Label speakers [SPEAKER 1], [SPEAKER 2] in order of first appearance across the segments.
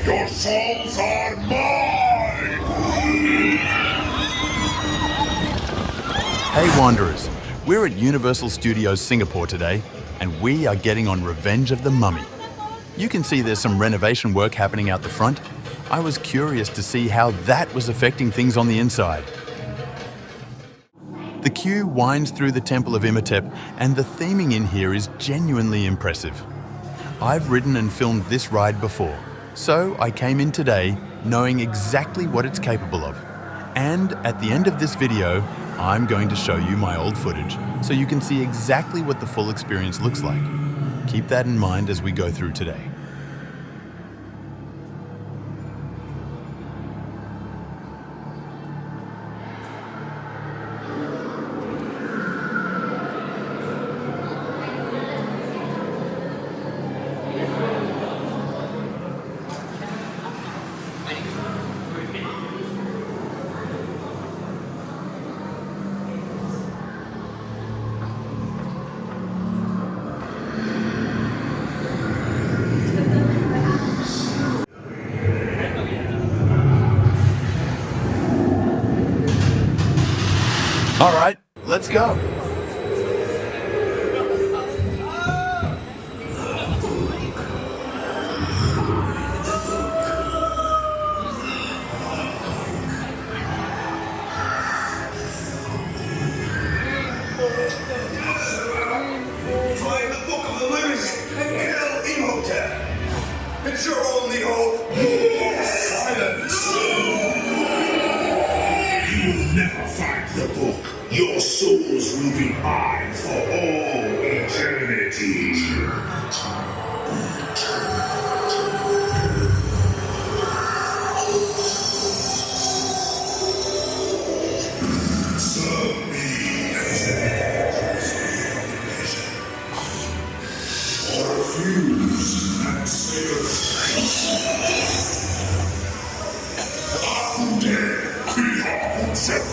[SPEAKER 1] Your souls are mine!
[SPEAKER 2] Hey Wanderers, we're at Universal Studios Singapore today, and we are getting on Revenge of the Mummy. You can see there's some renovation work happening out the front. I was curious to see how that was affecting things on the inside. The queue winds through the Temple of Imhotep, and the theming in here is genuinely impressive. I've ridden and filmed this ride before, so I came in today knowing exactly what it's capable of. And at the end of this video, I'm going to show you my old footage, so you can see exactly what the full experience looks like. Keep that in mind as we go through today. All right, let's go.
[SPEAKER 1] Find the Book of the Living and kill Imhotep! It's your only hope! Silence! You will never find the book. Your souls will be mine for all eternity. Serve me as or refuse and I'm dead beyond Imhotep.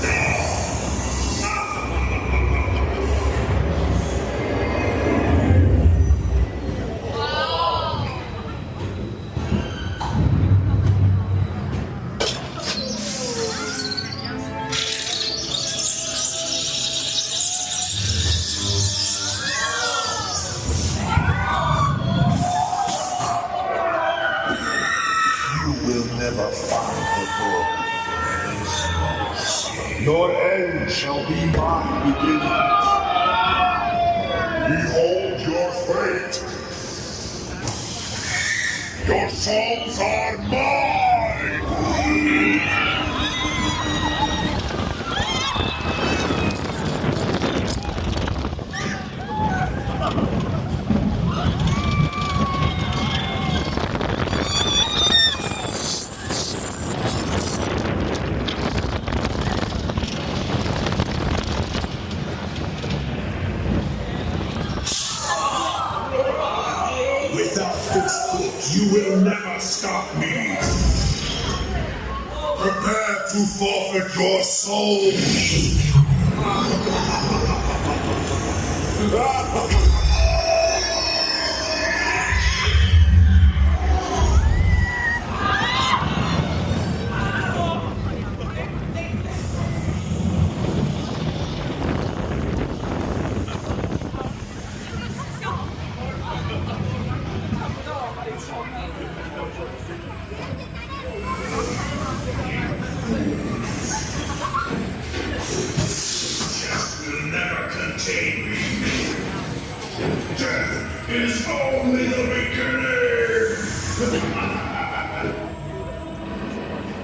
[SPEAKER 1] Never find the book. Your end shall be my beginning. Behold your fate. Your souls are mine. Without this book, you will never stop me. Prepare to forfeit your soul. Will never contain me. Death is only the beginning.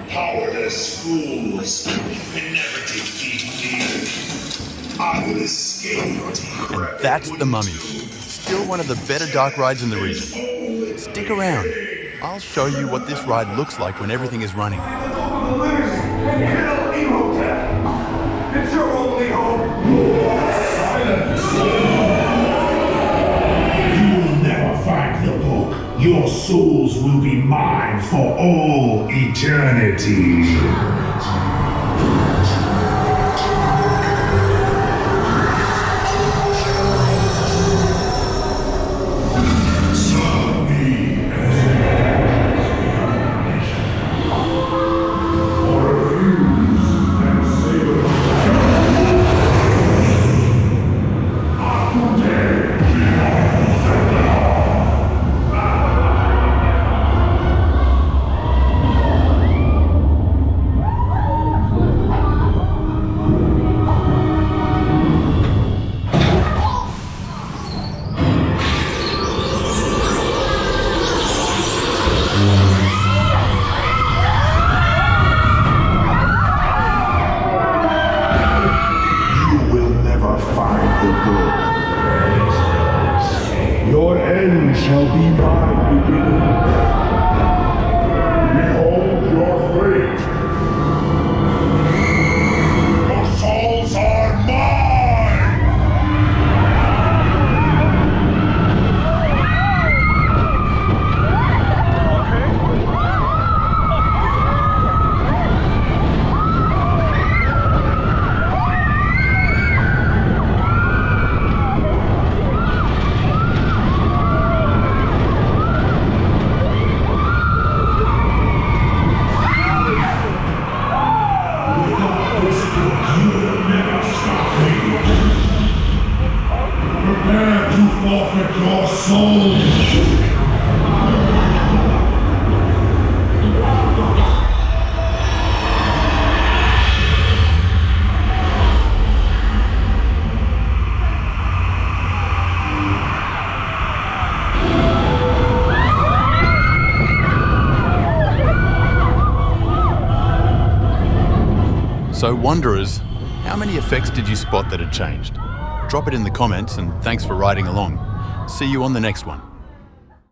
[SPEAKER 1] Powerless fools can never defeat me. I will escape.
[SPEAKER 2] That's the Mummy. Still one of the better dark rides in the region. Stick around. I'll show you what this ride looks like when everything is running.
[SPEAKER 1] Kill Imhotep! It's your only hope! Silence! You will never find the book. Your souls will be mine for all eternity.
[SPEAKER 3] You will never find the book. Your end shall be my beginning. Behold your fate. Your souls are mine! Prepare to forfeit your soul!
[SPEAKER 2] So Wanderers, how many effects did you spot that had changed? Drop it in the comments and thanks for riding along. See you on the next one.